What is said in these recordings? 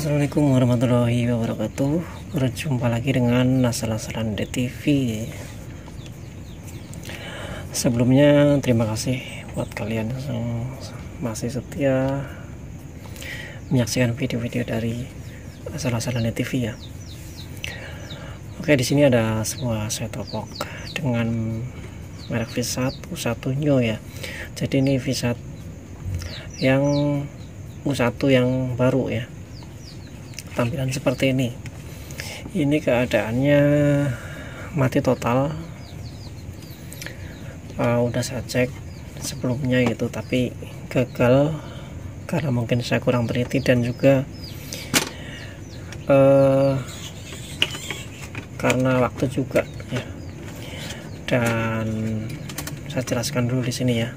Assalamualaikum warahmatullahi wabarakatuh. Berjumpa lagi dengan Asal-Asalan DTV. Sebelumnya terima kasih buat kalian yang masih setia menyaksikan video-video dari Asal-Asalan DTV ya. Oke, di sini ada sebuah set-top box dengan merek V1 U1 Neo ya. Jadi ini V1 yang U1 yang baru ya. Tampilan seperti ini keadaannya mati total. Udah saya cek sebelumnya gitu, tapi gagal karena mungkin saya kurang teliti dan juga karena waktu juga ya. Dan saya jelaskan dulu di sini ya.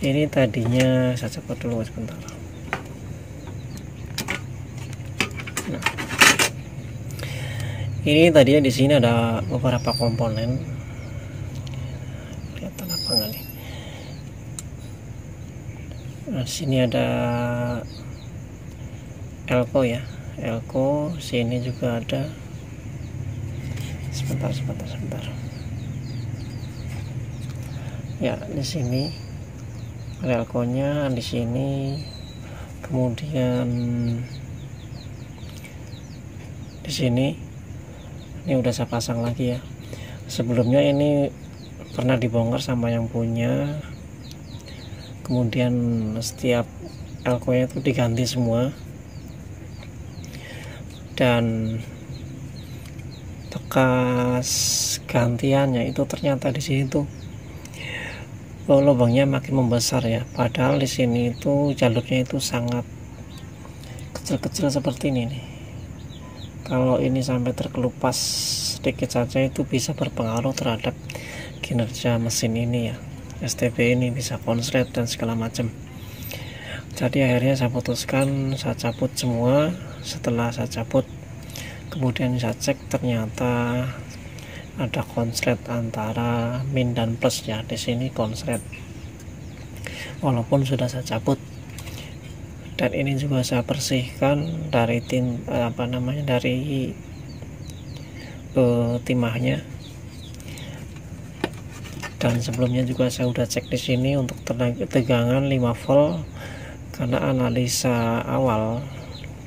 Ini tadinya saya coba dulu sebentar. Nah, ini tadinya di sini ada beberapa komponen. Kelihatan apa enggak nih? Nah, sini ada elko ya, elko. Sini juga ada. Sebentar. Ya, di sini ada elkonya, di sini. Kemudian di sini ini udah saya pasang lagi ya. Sebelumnya ini pernah dibongkar sama yang punya, kemudian setiap elko-nya itu diganti semua, dan bekas gantiannya itu ternyata di sini tuh lubangnya makin membesar ya. Padahal di sini itu jalurnya itu sangat kecil-kecil seperti ini nih. Kalau ini sampai terkelupas sedikit saja itu bisa berpengaruh terhadap kinerja mesin ini ya. STB ini bisa konslet dan segala macam. Jadi akhirnya saya putuskan, saya cabut semua. Setelah saya cabut, kemudian saya cek, ternyata ada konslet antara min dan plus ya. Di sini konslet walaupun sudah saya cabut. Dan ini juga saya bersihkan dari dari timahnya. Dan sebelumnya juga saya udah cek di sini untuk tegangan 5 volt, karena analisa awal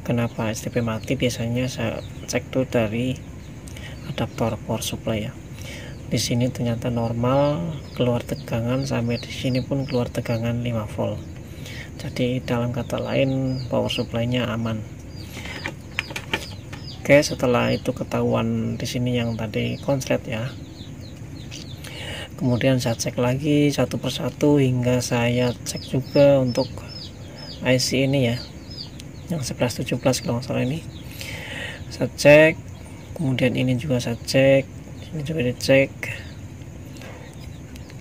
kenapa STP mati biasanya saya cek tuh dari adaptor power supply ya. Di sini ternyata normal, keluar tegangan, sampai di sini pun keluar tegangan 5 volt. Jadi dalam kata lain power supply-nya aman. Oke, setelah itu ketahuan di sini yang tadi konslet ya. Kemudian saya cek lagi satu persatu hingga saya cek juga untuk IC ini ya, yang 1117 kalau nggak salah ini. Saya cek, kemudian ini juga saya cek, ini juga dicek.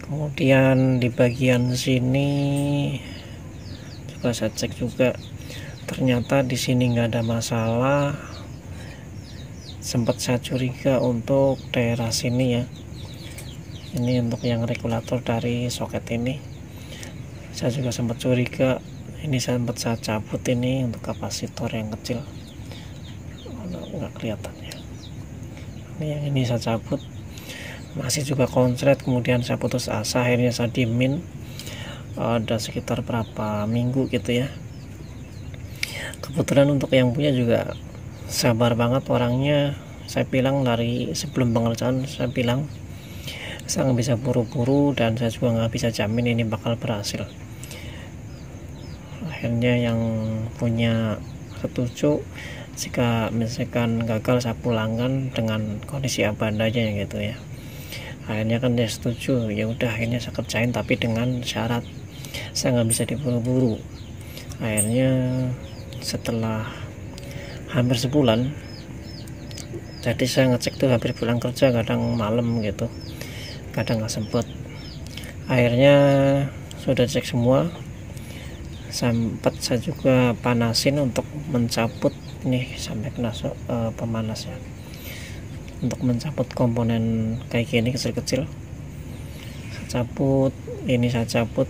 Kemudian di bagian sini juga saya cek juga, ternyata di sini nggak ada masalah. Sempat saya curiga untuk daerah sini ya. Ini untuk yang regulator dari soket ini, saya juga sempat curiga. Ini sempat saya cabut ini untuk kapasitor yang kecil. Nggak kelihatan ya. Ini yang ini saya cabut, masih juga konslet. Kemudian saya putus asa, akhirnya saya diemin. Ada sekitar berapa minggu gitu ya. Kebetulan untuk yang punya juga sabar banget orangnya. Saya bilang dari sebelum pengerjaan, saya bilang saya nggak bisa buru-buru dan saya juga nggak bisa jamin ini bakal berhasil. Akhirnya yang punya setuju, jika misalkan gagal saya pulangkan dengan kondisi abandanya gitu ya. Akhirnya kan dia setuju, ya udah akhirnya saya kerjain, tapi dengan syarat saya nggak bisa diburu-buru. Akhirnya setelah hampir sebulan, jadi saya ngecek tuh hampir pulang kerja, kadang malam gitu, kadang nggak sempet. Akhirnya sudah cek semua, sempat saya juga panasin untuk mencabut nih sampai kena pemanas ya, untuk mencabut komponen kayak gini kecil-kecil. Saya cabut, ini saya cabut,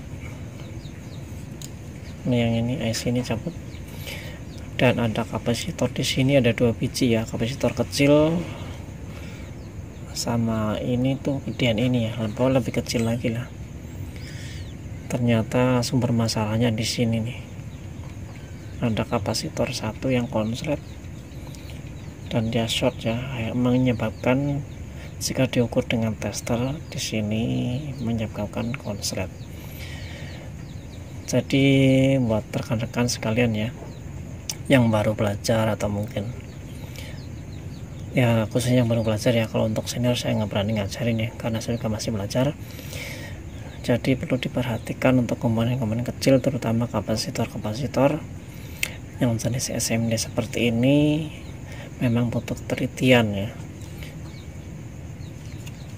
ini yang ini IC ini cabut. Dan ada kapasitor di sini, ada 2 biji ya, kapasitor kecil sama ini tuh gedean ini ya, lebih kecil lagi lah. Ternyata sumber masalahnya di sini nih, ada kapasitor satu yang konslet dan dia short ya, menyebabkan jika diukur dengan tester di sini menyebabkan konslet. Jadi buat rekan-rekan sekalian ya yang baru belajar, atau mungkin ya khususnya yang baru belajar ya, kalau untuk senior saya nggak berani ngajarin ya karena saya juga masih belajar. Jadi perlu diperhatikan untuk komponen-komponen kecil, terutama kapasitor-kapasitor yang jenis SMD seperti ini memang butuh telitian ya.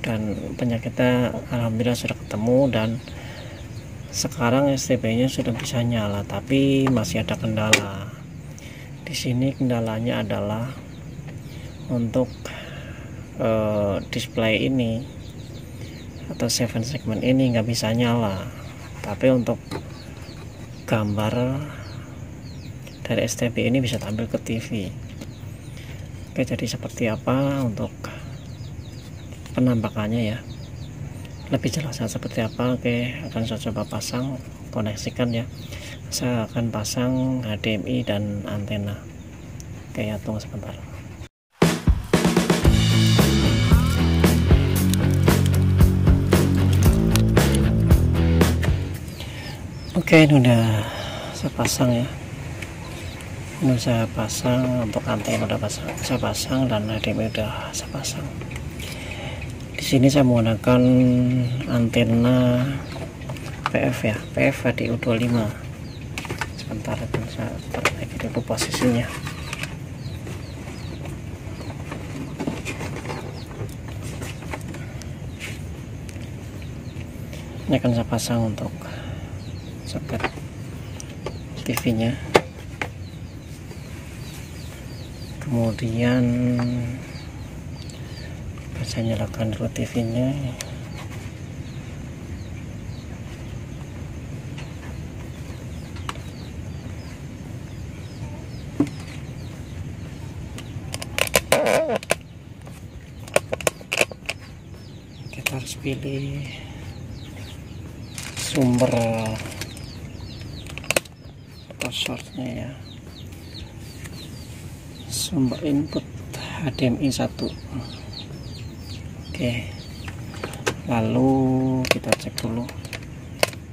Dan penyakitnya alhamdulillah sudah ketemu, dan sekarang STB-nya sudah bisa nyala, tapi masih ada kendala. Di sini kendalanya adalah untuk display ini atau 7 segment ini nggak bisa nyala, tapi untuk gambar dari STB ini bisa tampil ke TV. Oke, jadi seperti apa untuk penampakannya ya, lebih jelasnya seperti apa. Oke, akan saya coba pasang, koneksikan ya. Saya akan pasang HDMI dan antena. Oke ya, tunggu sebentar. Oke, ini udah saya pasang ya. Ini saya pasang, untuk antena udah saya pasang, dan HDMI udah saya pasang. Di sini saya menggunakan antena PF ya, PF HDU25. Sebentar, akan saya perbaiki dulu posisinya. Ini akan saya pasang untuk soket TV-nya. Kemudian saya nyalakan dulu TV-nya. Kita harus pilih sumber atau source-nya ya, sumber input HDMI 1. Oke, lalu kita cek dulu,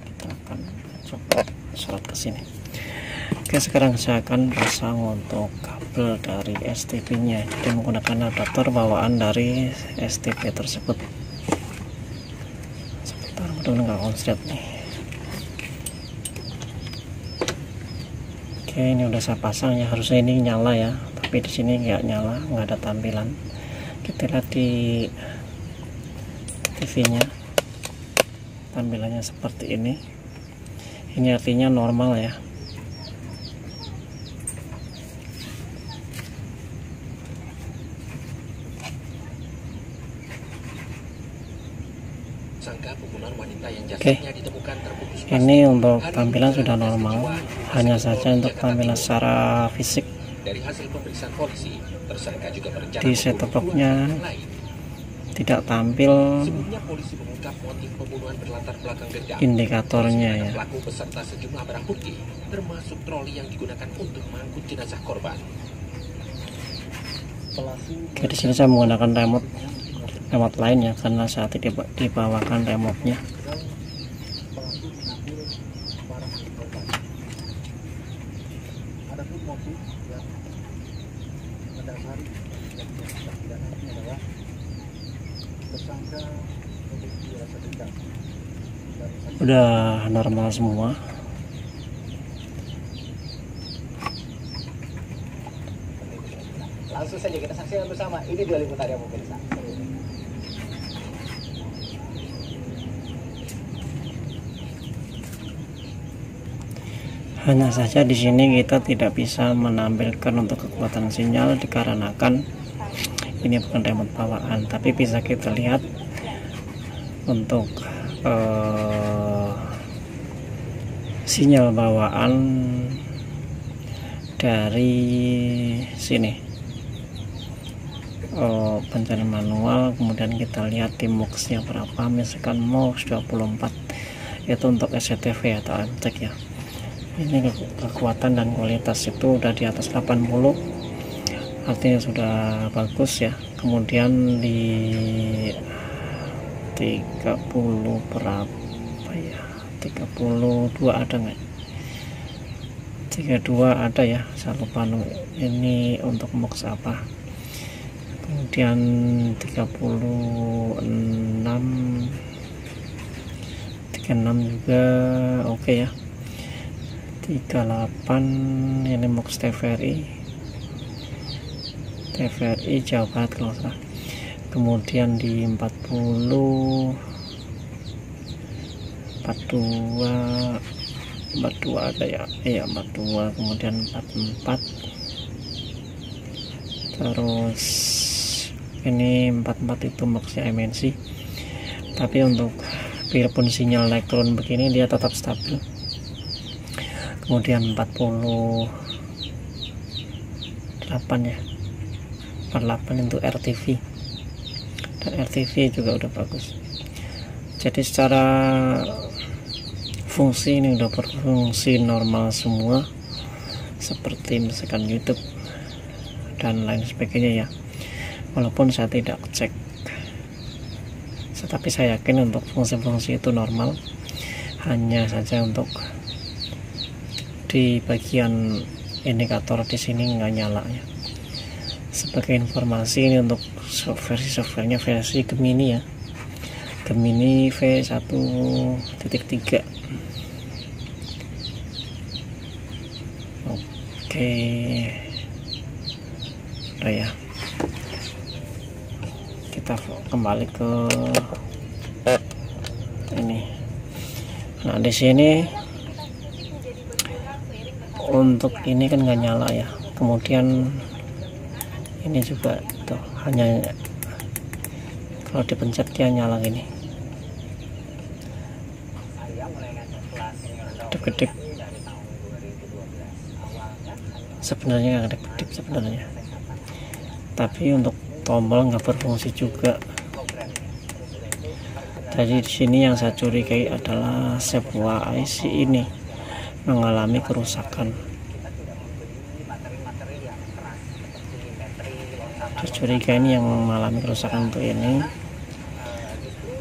kita akan coba sorot ke sini. Oke, sekarang saya akan pasang untuk kabel dari STB-nya, jadi menggunakan adaptor bawaan dari STB tersebut. Sebentar, mudah-mudahan nggak konslet nih. Oke, ini udah saya pasang ya, harusnya ini nyala ya, tapi di sini nggak nyala, nggak ada tampilan. Kita lihat di TV-nya, tampilannya seperti ini. Ini artinya normal ya. Oke, ini untuk tampilan sudah normal, hanya saja untuk tampilan secara fisik di set-top box-nya tidak tampil indikatornya ya. Oke, di sini saya menggunakan remote lain ya, karena saat tidak dibawakan remote-nya. Udah normal semua. Langsung saja kita saksikan bersama. Ini dua liputan yang mungkin bisa. Hanya saja di sini kita tidak bisa menampilkan untuk kekuatan sinyal dikarenakan ini bukan remote bawaan, tapi bisa kita lihat untuk sinyal bawaan dari sini. Pencarian manual, kemudian kita lihat di MUX-nya berapa, misalkan MUX 24 itu untuk SCTV atau AMTEK ya. Ini kekuatan dan kualitas itu udah di atas 80, artinya sudah bagus ya. Kemudian di 30 berapa ya, 32 ada nggak, 32 ada ya, saya lupa ini untuk MUX apa. Kemudian 36 juga oke ya. 38 ini MUX TVRI Jawa Barat kalau salah. Kemudian di 40 42 ada ya, 42, kemudian 44, terus ini 44 itu MUX-nya MNC, tapi untuk biarpun sinyal elektron begini dia tetap stabil. Kemudian 48 ya, 48 itu RTV, dan RTV juga udah bagus. Jadi secara fungsi ini udah berfungsi normal semua, seperti misalkan YouTube dan lain sebagainya ya, walaupun saya tidak cek, tetapi saya yakin untuk fungsi-fungsi itu normal. Hanya saja untuk di bagian indikator di sini nggak nyala ya. Sebagai informasi, ini untuk softwarenya versi Gemini ya, Gemini V1.3. Oke, udah ya. Kita kembali ke ini. Nah di sini untuk ini kan nggak nyala ya. Kemudian ini juga tuh hanya kalau dipencet dia nyala gini, kedip-kedip. Sebenarnya nggak kedip-kedip sebenarnya, tapi untuk tombol nggak berfungsi juga. Jadi di sini yang saya curigai adalah sebuah IC ini mengalami kerusakan. Saya curiga ini yang mengalami kerusakan untuk ini.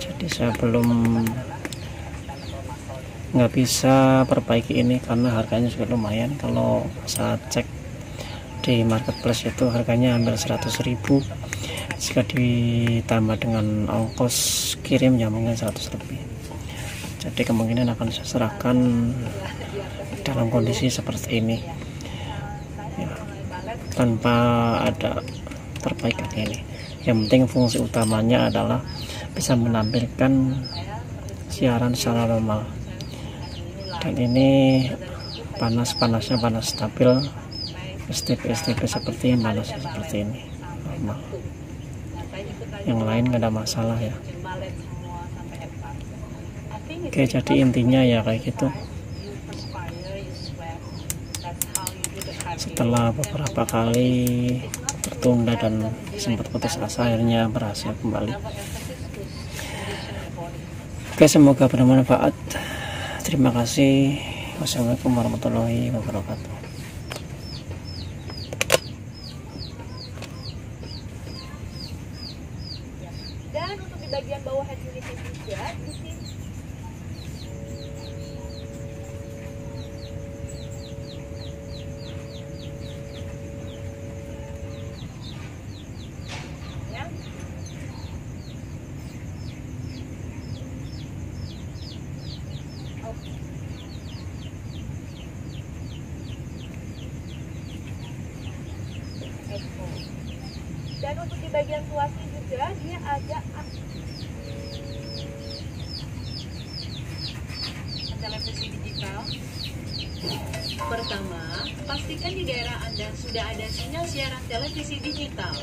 Jadi saya belum nggak bisa perbaiki ini karena harganya juga lumayan. Kalau saya cek di marketplace itu harganya hampir 100.000, jika ditambah dengan ongkos kirim ya mungkin 100 lebih. Jadi kemungkinan akan saya serahkan dalam kondisi seperti ini ya, tanpa ada perbaikan ini. Yang penting fungsi utamanya adalah bisa menampilkan siaran secara normal, dan ini panasnya panas stabil, STP seperti ini, panasnya seperti ini normal. Yang lain nggak ada masalah ya. Oke, jadi intinya ya kayak gitu. Setelah beberapa kali tertunda dan sempat putus asa, akhirnya berhasil kembali. Oke, semoga bermanfaat. Terima kasih. Wassalamualaikum warahmatullahi wabarakatuh. Dan untuk di bagian bawah head unit juga di sini ya. Oke. Dan untuk di bagian tuasnya juga dia ada televisi digital. Pertama, pastikan di daerah Anda sudah ada sinyal siaran televisi digital.